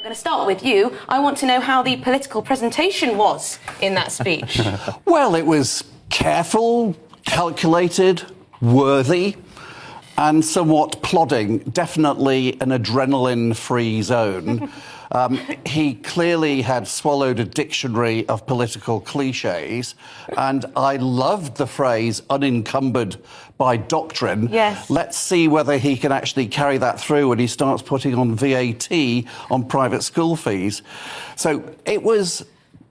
I'm going to start with you. I want to know how the political presentation was in that speech. Well, it was careful, calculated, worthy, and somewhat plodding. Definitely an adrenaline-free zone. He clearly had swallowed a dictionary of political cliches, and I loved the phrase unencumbered by doctrine. Yes. Let's see whether he can actually carry that through when he starts putting on VAT on private school fees. So it was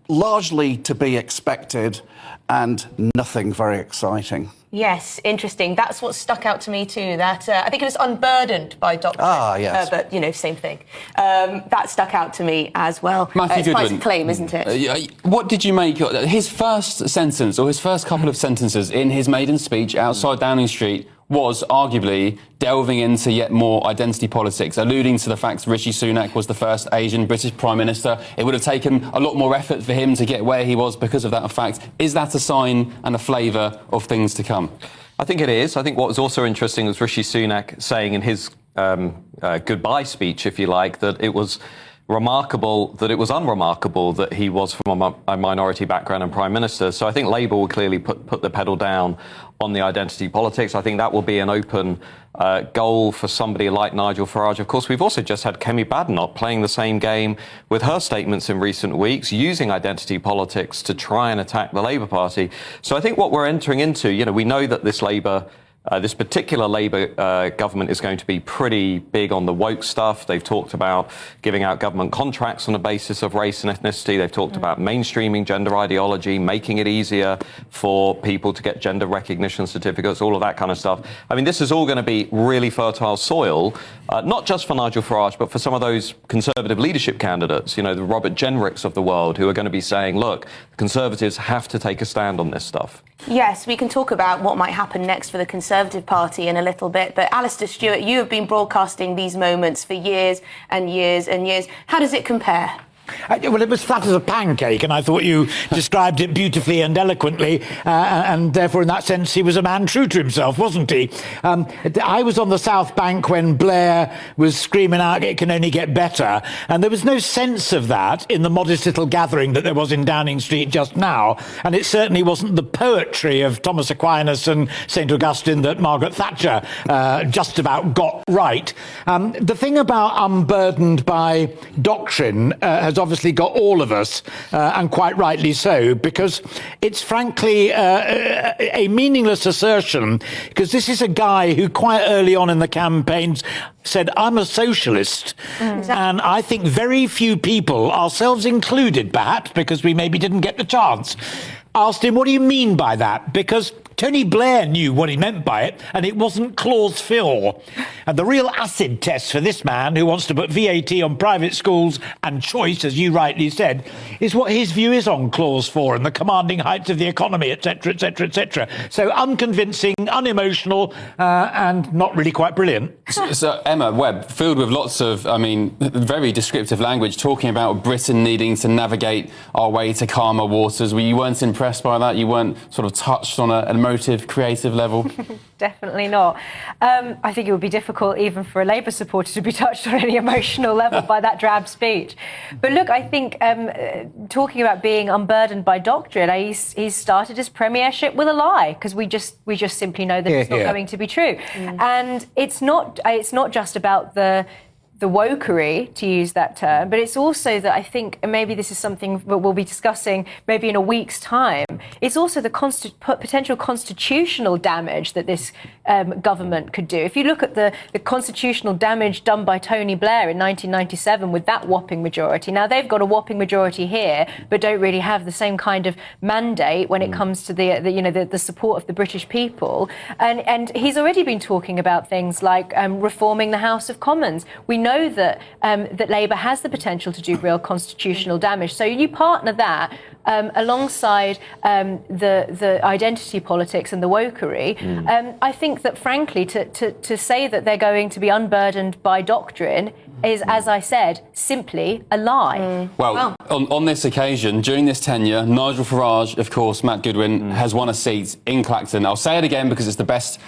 largely to be expected and nothing very exciting. Yes, interesting. That's what stuck out to me too, that I think it was unburdened by doctrine. Ah, yes. But, you know, same thing. That stuck out to me as well. Matthew it's quite Goodwin, a claim, isn't it? What did you make of his first sentence, or his first couple of sentences in his maiden speech outside Downing Street was arguably delving into yet more identity politics, alluding to the fact Rishi Sunak was the first Asian British Prime Minister. It would have taken a lot more effort for him to get where he was because of that fact. Is that a sign and a flavour of things to come? I think it is. I think what was also interesting was Rishi Sunak saying in his goodbye speech, if you like, that it was remarkable, that it was unremarkable that he was from a minority background and Prime Minister. So I think Labour will clearly put the pedal down on the identity politics. I think that will be an open goal for somebody like Nigel Farage. Of course, we've also just had Kemi Badenoch playing the same game with her statements in recent weeks, using identity politics to try and attack the Labour Party. So I think what we're entering into, you know, we know that this particular Labour government is going to be pretty big on the woke stuff. They've talked about giving out government contracts on the basis of race and ethnicity. They've talked about mainstreaming gender ideology, making it easier for people to get gender recognition certificates, all of that kind of stuff. I mean, this is all going to be really fertile soil, not just for Nigel Farage, but for some of those Conservative leadership candidates, you know, the Robert Jenricks of the world, who are going to be saying, look, Conservatives have to take a stand on this stuff. Yes, we can talk about what might happen next for the Conservative Party in a little bit, but Alastair Stewart, you have been broadcasting these moments for years and years and years. How does it compare? Well, it was flat as a pancake, and I thought you described it beautifully and eloquently, and therefore, in that sense, he was a man true to himself, wasn't he? I was on the South Bank when Blair was screaming out, "It can only get better," and there was no sense of that in the modest little gathering that there was in Downing Street just now, and it certainly wasn't the poetry of Thomas Aquinas and St Augustine that Margaret Thatcher just about got right. The thing about unburdened by doctrine has obviously got all of us, and quite rightly so, because it's frankly a meaningless assertion, because this is a guy who quite early on in the campaigns said, "I'm a socialist." And I think very few people, ourselves included perhaps, because we maybe didn't get the chance, asked him, "What do you mean by that?" Because Tony Blair knew what he meant by it, and it wasn't Clause 4. And the real acid test for this man, who wants to put VAT on private schools and choice, as you rightly said, is what his view is on Clause 4 and the commanding heights of the economy, etc., etc., etc. So unconvincing, unemotional, and not really quite brilliant. So, Emma Webb, filled with lots of, I mean, very descriptive language, talking about Britain needing to navigate our way to calmer waters. You weren't impressed by that? You weren't sort of touched on an emotive, creative level? Definitely not. I think it would be difficult even for a Labour supporter to be touched on any emotional level by that drab speech. But look, I think talking about being unburdened by doctrine, he's started his premiership with a lie, because we just simply know that it's not going to be true. And it's not just about the wokery, to use that term, but it's also that I think, and maybe this is something that we'll be discussing maybe in a week's time, it's also the potential constitutional damage that this government could do. If you look at the constitutional damage done by Tony Blair in 1997 with that whopping majority, now they've got a whopping majority here, but don't really have the same kind of mandate when it comes to the support of the British people. And he's already been talking about things like reforming the House of Commons. We know that Labour has the potential to do real constitutional damage. So you partner that alongside the identity politics and the wokery. I think that, frankly, to say that they're going to be unburdened by doctrine is, as I said, simply a lie. Well, on this occasion, during this tenure, Nigel Farage, of course, Matt Goodwin, has won a seat in Clacton. I'll say it again because it's the best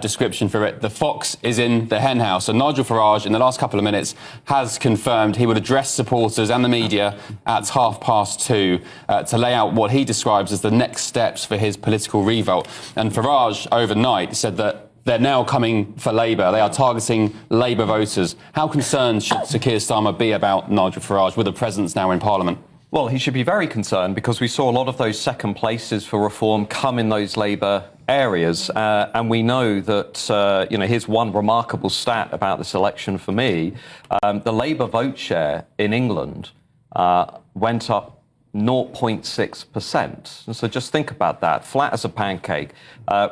description for it. The fox is in the hen house. So Nigel Farage, in the last couple of minutes, has confirmed he would address supporters and the media at 2:30 to lay out what he describes as the next steps for his political revolt. And Farage, overnight, said that they're now coming for Labour. They are targeting Labour voters. How concerned should Sir Keir Starmer be about Nigel Farage with a presence now in Parliament? Well, he should be very concerned because we saw a lot of those second places for reform come in those Labour areas. And we know that, here's one remarkable stat about this election for me. The Labour vote share in England went up 0.6%. So just think about that, flat as a pancake.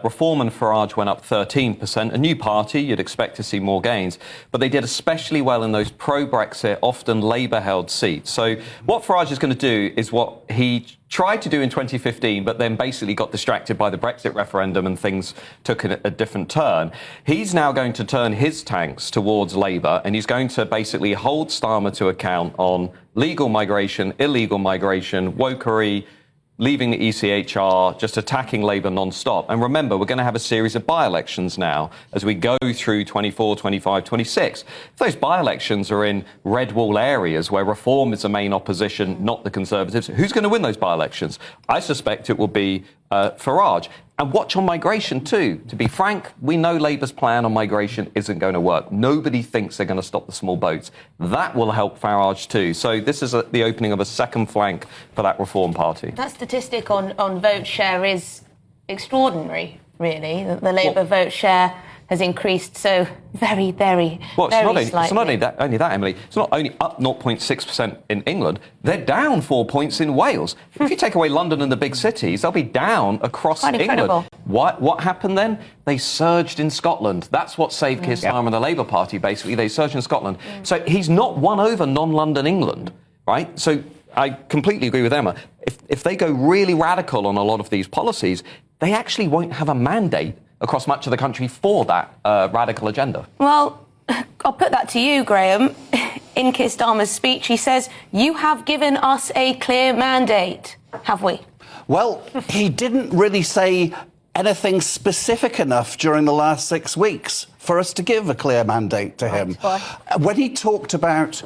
Reform and Farage went up 13%. A new party, you'd expect to see more gains. But they did especially well in those pro-Brexit, often Labour-held seats. So what Farage is going to do is what he tried to do in 2015, but then basically got distracted by the Brexit referendum and things took a different turn. He's now going to turn his tanks towards Labour, and he's going to basically hold Starmer to account on legal migration, illegal migration, wokery, leaving the ECHR, just attacking Labour non-stop. And remember, we're going to have a series of by-elections now as we go through 24, 25, 26. If those by-elections are in red wall areas where Reform is the main opposition, not the Conservatives, who's going to win those by-elections? I suspect it will be Farage. And watch on migration too. To be frank, we know Labour's plan on migration isn't going to work. Nobody thinks they're going to stop the small boats. That will help Farage too. So this is the opening of a second flank for that Reform Party. That statistic on vote share is extraordinary, really. The Labour vote share has increased so very, very, very slightly. It's not only that, Emily. It's not only up 0.6% in England, they're down 4 points in Wales. If you take away London and the big cities, they'll be down across Quite England. incredible. What happened then? They surged in Scotland. That's what saved Keir Starmer and the Labour Party, basically. They surged in Scotland. So he's not won over non-London England, right? So I completely agree with Emma. If they go really radical on a lot of these policies, they actually won't have a mandate across much of the country for that radical agenda. Well, I'll put that to you, Graham. In Keir Starmer's speech, he says, "You have given us a clear mandate." Have we? Well, he didn't really say anything specific enough during the last 6 weeks for us to give a clear mandate to him. When he talked about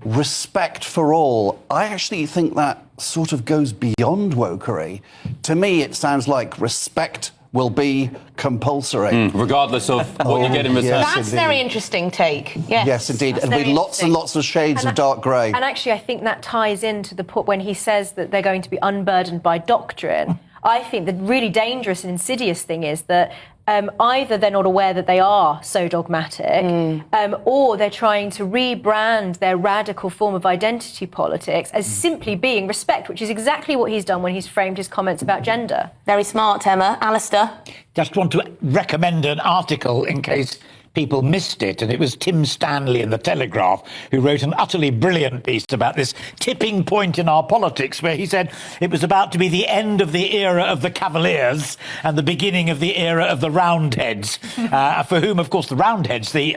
respect for all, I actually think that sort of goes beyond wokery. To me, it sounds like respect will be compulsory. Regardless of what you get in return. Yes, That's a very interesting take. Yes, indeed. There'll be lots and lots of shades of dark grey. And actually, I think that ties into the point when he says that they're going to be unburdened by doctrine. I think the really dangerous and insidious thing is that either they're not aware that they are so dogmatic, or they're trying to rebrand their radical form of identity politics as simply being respect, which is exactly what he's done when he's framed his comments about gender. Very smart, Emma. Alastair? Just want to recommend an article in case people missed it, and it was Tim Stanley in The Telegraph who wrote an utterly brilliant piece about this tipping point in our politics, where he said it was about to be the end of the era of the Cavaliers and the beginning of the era of the Roundheads, for whom, of course, the Roundheads, the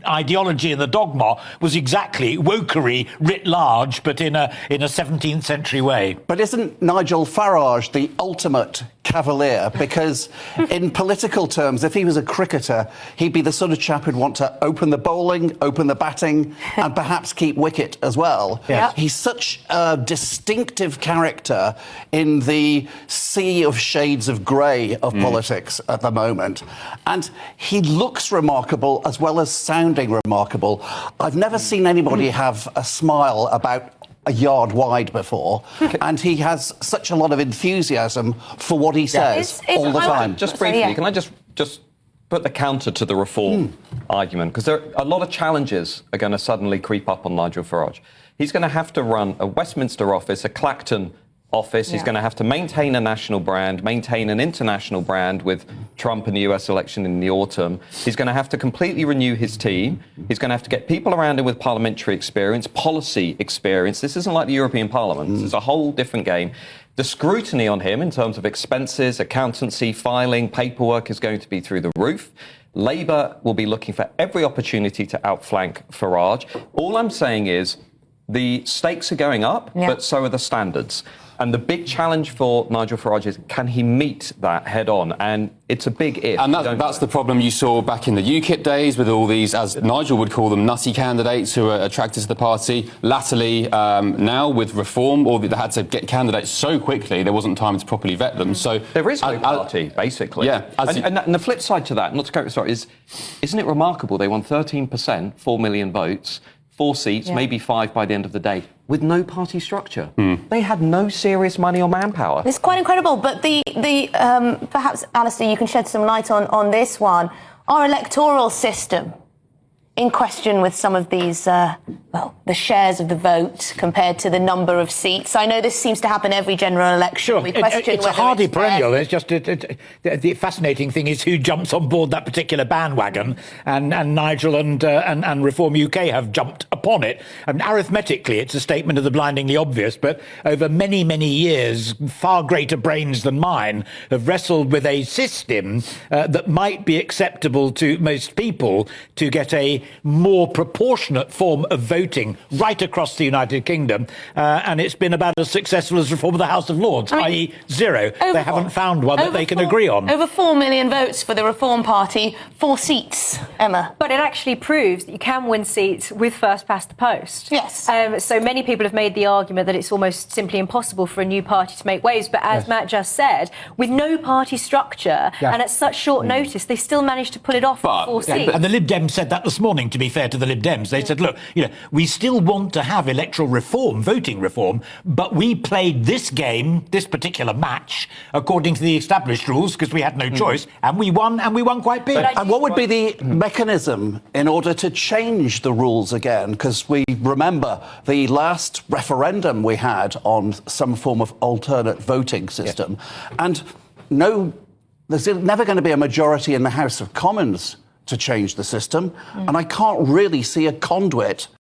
ideology and the dogma was exactly wokery writ large, but in a 17th century way. But isn't Nigel Farage the ultimate cavalier? Because in political terms, if he was a cricketer, he'd be the sort of chap who'd want to open the bowling, open the batting, and perhaps keep wicket as well. Yeah. He's such a distinctive character in the sea of shades of grey of politics at the moment. And he looks remarkable as well as sounding remarkable. I've never seen anybody have a smile about a yard wide before, and he has such a lot of enthusiasm for what he says all the time. Just briefly, can I just put the counter to the Reform argument? Because a lot of challenges are going to suddenly creep up on Nigel Farage. He's going to have to run a Westminster office, a Clacton office. He's going to have to maintain a national brand, maintain an international brand with Trump in the US election in the autumn. He's going to have to completely renew his team. He's going to have to get people around him with parliamentary experience, policy experience. This isn't like the European Parliament. This is a whole different game. The scrutiny on him in terms of expenses, accountancy, filing, paperwork is going to be through the roof. Labour will be looking for every opportunity to outflank Farage. All I'm saying is the stakes are going up, but so are the standards. And the big challenge for Nigel Farage is, can he meet that head on? And it's a big if. And that's the problem you saw back in the UKIP days with all these, as Nigel would call them, nutty candidates who are attracted to the party. Latterly, now with reform, or they had to get candidates so quickly, there wasn't time to properly vet them. So there is no party, basically. Yeah. And the flip side to that, not to go, sorry, isn't it remarkable? They won 13%, 4 million votes, 4 seats, maybe 5 by the end of the day, with no party structure. They had no serious money or manpower. It's quite incredible, but perhaps, Alastair, you can shed some light on this one. Our electoral system in question with some of these, the shares of the vote compared to the number of seats. I know this seems to happen every general election. Sure, We question it's a hardy perennial. It's just the fascinating thing is who jumps on board that particular bandwagon, and Nigel and Reform UK have jumped upon it. I mean, arithmetically, it's a statement of the blindingly obvious, but over many, many years, far greater brains than mine have wrestled with a system that might be acceptable to most people to get a more proportionate form of voting right across the United Kingdom, and it's been about as successful as reform of the House of Lords, i.e. zero. They haven't found one that they can agree on. Over 4 million votes for the Reform Party, 4 seats, Emma. But it actually proves that you can win seats with first past the post. Yes. So many people have made the argument that it's almost simply impossible for a new party to make waves, but as Matt just said, with no party structure and at such short notice, they still managed to pull it off with 4 seats. And the Lib Dems said that this morning, to be fair to the Lib Dems. They said, look, we still want to have electoral reform, voting reform, but we played this game, this particular match, according to the established rules, because we had no choice, and we won quite big. And what would be the mechanism in order to change the rules again? Because we remember the last referendum we had on some form of alternate voting system, and there's never going to be a majority in the House of Commons to change the system, and I can't really see a conduit